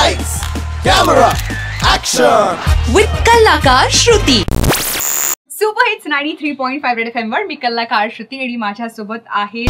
Lights, camera, action with कलाकार Shruti. Super hits 93.5 red FM वर मी कलाकार श्रुती आणि माझ्या सोबत आहे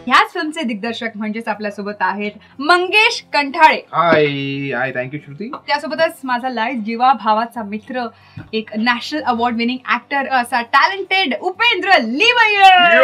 ह्याच फिल्मचे दिग्दर्शक म्हणजेच आपल्यासोबत आहेत मंगेश कंठाळे. Hi thank you Shruti. त्यासोबतच माझा लाईट जीवा भावाचा मित्र, एक नॅशनल अवॉर्ड विनिंग ऍक्टर असा टॅलेंटेड उपेंद्र लिमयर.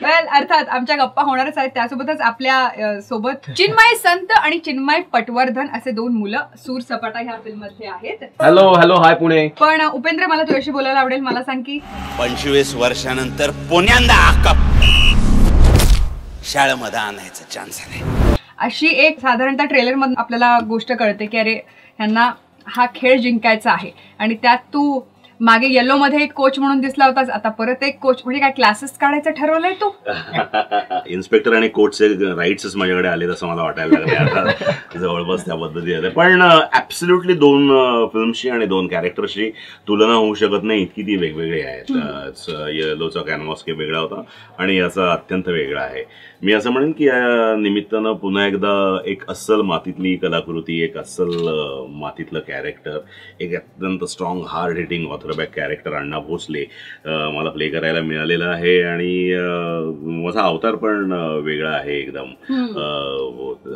वेल अर्थात आमच्या गप्पा होणारच आहेत. त्यासोबतच आपल्या सोबत चिन्मय संत आणि चिन्मय पटवर्धन असे दोन मुलं सूर सपाटा ह्या फिल्म मध्ये आहेत. Hello hi Pune. पण उपेंद्र, मला तुझ्याशी बोलायला आवडेल. मला सांग की 25 वर्षानंतर पुण्यांदा शाळेमध्ये आणायचा चान्स आलाय. अशी एक साधारणतः ट्रेलर मधून आपल्याला गोष्ट कळते की अरे ह्यांना हा खेळ जिंकायचा आहे. आणि त्यात तू मागे येलो मध्ये एक कोच म्हणून दिसला होतास, आता परत एक कोच म्हणजे काय क्लासेस काढायचं ठरवलंय तू? इन्स्पेक्टर आणि कोचचे राईट्सच माझ्याकडे आले असं मला वाटायला लागले आता जवळपास त्या पद्धती. पण ऍब्सोल्युटली दोन फिल्म्सची आणि दोन कॅरेक्टर्सची तुलना होऊ शकत नाही, इतकी ती वेगवेगळी आहेत. येलोचा कॅनव्हास वेगळा होता आणि याचा अत्यंत वेगळा आहे. मी असं म्हणेन की या निमित्तानं पुन्हा एकदा एक अस्सल मातीतली कलाकृती, एक अस्सल मातीतलं कॅरेक्टर, एक अत्यंत स्ट्रॉंग हार्ड हिटिंग ऑथरबॅक कॅरेक्टर अण्णा भोसले मला प्ले करायला मिळालेलं आहे. आणि माझा अवतार पण वेगळा आहे एकदम.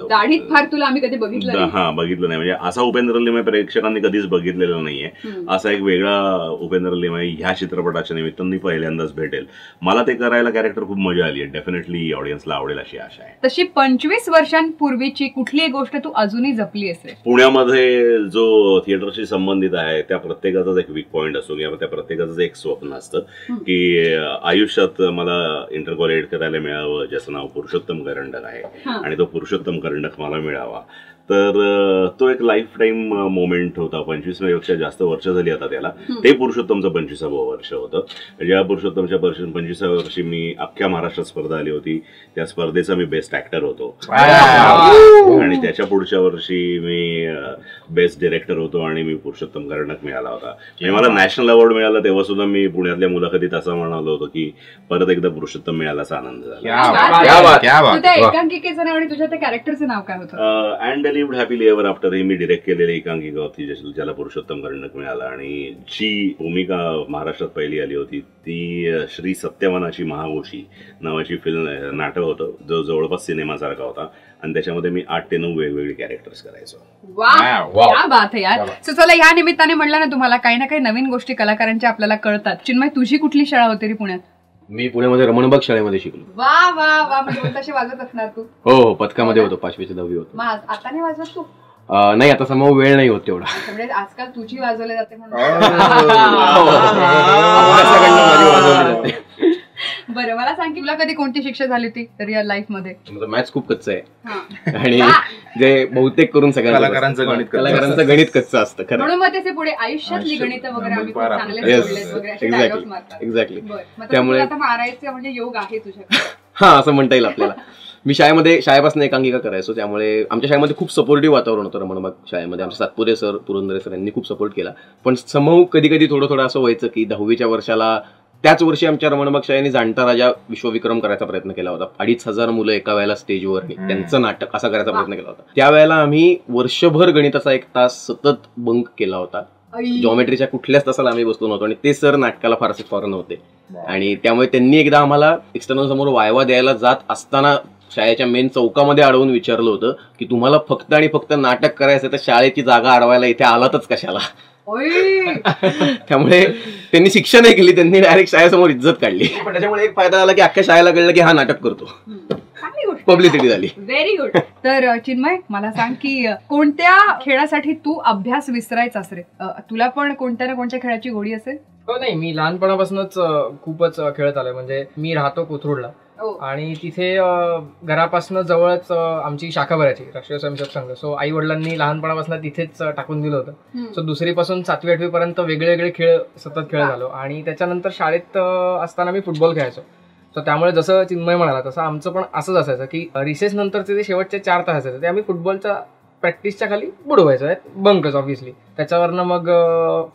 दाढीत फार तुला आम्ही कधी बघितलं बघितलं नाही. म्हणजे असा उपेंद्र लिमये प्रेक्षकांनी कधीच बघितलेला नाहीये. असा एक वेगळा उपेंद्र लिमये ह्या चित्रपटाच्या निमित्तानं पहिल्यांदाच भेटेल. मला ते करायला कॅरेक्टर खूप मजा आली आहे. डेफिनेटली ऑडियन्सला आवडेल अशी आशा आहे. तशी 25 वर्षांपूर्वीची कुठली गोष्ट तू अजूनही जपली असेल? पुण्यामध्ये जो थिएटरशी संबंधित आहे त्या प्रत्येकाचाच एक वीक पॉइंट असतो किंवा त्या प्रत्येकाचं एक स्वप्न असतं की आयुष्यात मला इंटरकॉलेज करायला मिळावं, ज्याचं नाव पुरुषोत्तम करंडक आहे. आणि तो पुरुषोत्तम करंडक मला मिळावा. तर तो एक लाईफ टाईम मोमेंट होता. 25 पेक्षा जास्त वर्ष झाली आता त्याला. ते पुरुषोत्तमचं 25वं वर्ष होतं. ज्या पुरुषोत्तमच्या 25व्या वर्षी मी अख्ख्या महाराष्ट्रात स्पर्धा आली होती. त्या स्पर्धेचा मी बेस्ट ऍक्टर होतो. आणि त्याच्या पुढच्या वर्षी मी बेस्ट डिरेक्टर होतो आणि मी पुरुषोत्तम करंडक मिळाला होता. म्हणजे मला नॅशनल अवॉर्ड मिळाला तेव्हा सुद्धा मी पुण्यातल्या मुलाखतीत असं म्हणालो होतो की परत एकदा पुरुषोत्तम मिळालाचा आनंद झाला. एकांकिकेचं नाव आणि तुझ्या त्या कॅरेक्टरचं नाव काय होतं? And lived happily ever after he me direct केलेली एकांकिका होती ज्याला पुरुषोत्तम करंडक मिळाला. आणि जी भूमिका महाराष्ट्रात पहिली आली होती ती श्री सत्यवानाची महावोशी नावाची फिल्म नाटक होतं, जो जवळपास सिनेमासारखा होता. आणि त्याच्यामध्ये मी 8 ते 9 वेगवेगळे कॅरेक्टर्स करायचो. क्या बात आहे यार. सो चला, या निमित्ताने म्हणलं ना तुम्हाला काही ना काही नवीन गोष्टी कलाकारांच्या आपल्याला कळतात. चिन्मय, तुझी कुठली शाळा होती रे पुण्यात? मी पुण्यामध्ये रमणबाग शाळेमध्ये शिकलो. वा वा वा. म्हणजे तसे वाजत असणार तू? हो, पथकामध्ये होतो. 5वी ते 10वी होतो. आता नाही वाजवत तू? नाही, आता समोर वेळ नाही होत तेवढा. म्हणजे आजकाल तुझी वाजवली जाते म्हणून. बरं, मला सांग की तुला कधी कोणती शिक्षा झाली होती रिअल लाईफ मध्ये? मॅथ्स खूप कच्चं आहे आणि जे बहुतेक करून सगळ्या कलाकारांचं गणित कच्चं असतं खरं. म्हणून मग त्याचे पुढे आयुष्यातली गणित वगैरे आम्ही खूप चांगले एक्झॅक्टली. त्यामुळे आता मारायचं म्हणजे योग आहे तुझ्याकडे. हा, असं म्हणता येईल आपल्याला. मी शाळेपासून एकांकिका करायचो, त्यामुळे आमच्या शाळेमध्ये खूप सपोर्टिव्ह वातावरण होतं. रमणबाग शाळेमध्ये आमचे सातपुते सर, पुरंदरे सर यांनी खूप सपोर्ट केला. पण समूह कधी कधी थोडं असं व्हायचं की 10वीच्या वर्षाला त्याच वर्षी आमच्या रमणबाग शाळेने जाणता राजा विश्वविक्रम करायचा प्रयत्न केला होता. 2500 मुलं एका वेळेला स्टेजवर आणि त्यांचं नाटक असा करायचा प्रयत्न केला होता. त्यावेळेला आम्ही वर्षभर गणिताचा 1 तास सतत बंक केला होता. जॉमेट्रीच्या कुठल्याच तासाला आम्ही बसलो नव्हतो आणि ते सर नाटकाला फारसे फॉरन होते. आणि त्यामुळे त्यांनी एकदा आम्हाला एक्सटर्नल समोर वायवा द्यायला जात असताना शाळेच्या मेन चौकामध्ये अडवून विचारलं होतं की तुम्हाला फक्त आणि फक्त नाटक करायचं तर शाळेची जागा अडवायला इथे आलातच कशाला. त्यामुळे त्यांनी शिक्षा नाही केली, त्यांनी डायरेक्ट शाळेसमोर इज्जत काढली. पण त्याच्यामुळे एक फायदा झाला की अख्ख्या शाळेला कळलं की हा नाटक करतो. पब्लिसिटी झाली. Very good. तर चिन्मय, मला सांग की कोणत्या खेळासाठी तू अभ्यास विसरायचास रे? तुला पण कोणत्या ना कोणत्या खेळाची गोडी असेल? हो, नाही, मी लहानपणापासूनच खूपच खेळत आलोय. म्हणजे मी राहतो कोथरूडला आणि तिथे घरापासून जवळच आमची शाखा भरायची, राष्ट्रीय स्वयंसेवक संघ. सो आई वडिलांनी लहानपणापासून तिथेच टाकून दिलं होतं. सो 2री पासून 7वी 8वी पर्यंत वेगळे वेगळे खेळ सतत खेळत आलो. आणि त्याच्यानंतर शाळेत असताना मी फुटबॉल खेळायचो. सो त्यामुळे जसं चिन्मय म्हणाला तसं आमचं पण असंच असायचं की रिसेस नंतरचे जे शेवटचे 4 तास असायचे ते आम्ही फुटबॉलच्या प्रॅक्टिसच्या खाली बुडवायचो, बंकच ऑब्व्हियसली. त्याच्यावरनं मग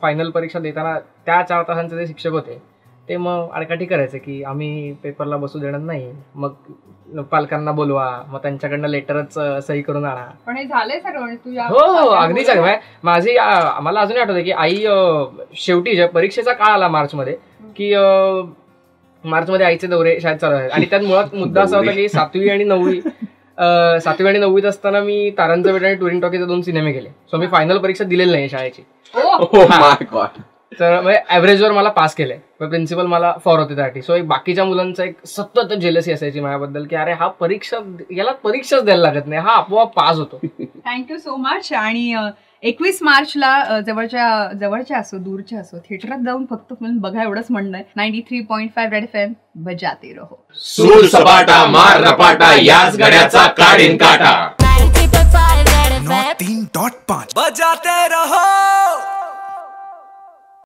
फायनल परीक्षा देताना त्या 4 तासांचे जे शिक्षक होते ते मग आडकाठी करायचे की आम्ही पेपरला बसू देणार नाही, मग पालकांना बोलवा, मग त्यांच्याकडनं लेटरच सही करून आणा. पण हे झालंय सगळं तुझ्या? हो अगदी चांगलं. माझी मला अजूनही आठवतं की आई शेवटी जेव्हा परीक्षेचा काळ आला मार्चमध्ये की मार्चमध्ये आईचे दौरे शाळेत चालू आहेत आणि त्यात मुळात मुद्दा असा होता की 7वी आणि 9वीत असताना मी तारांचा बेट आणि टुरिंग टॉकीचे 2 सिनेमे केले. सो मी फायनल परीक्षा दिलेली नाही शाळेची. तर म्हणजे ऍव्हरेजवर मला पास केलंय. प्रिन्सिपल मला फॉर होते त्यासाठी. सो एक बाकीच्या मुलांचा एक सतत जेलसी असायची माझ्याबद्दल की अरे हा याला परीक्षाच द्यायला लागत नाही, हा आपोआप पास होतो. Thank you so much. आणि 21 मार्चला जवळच्या असो दूरच्या असो थिएटरात जाऊन फक्त फिल्म बघा एवढंच म्हणणं आहे. 93.5 रेड FM बजाते रहो. सूर सपाटा मार रपाटा याच गड्याचा काढीन काटा. 93.5 बजाते रहो.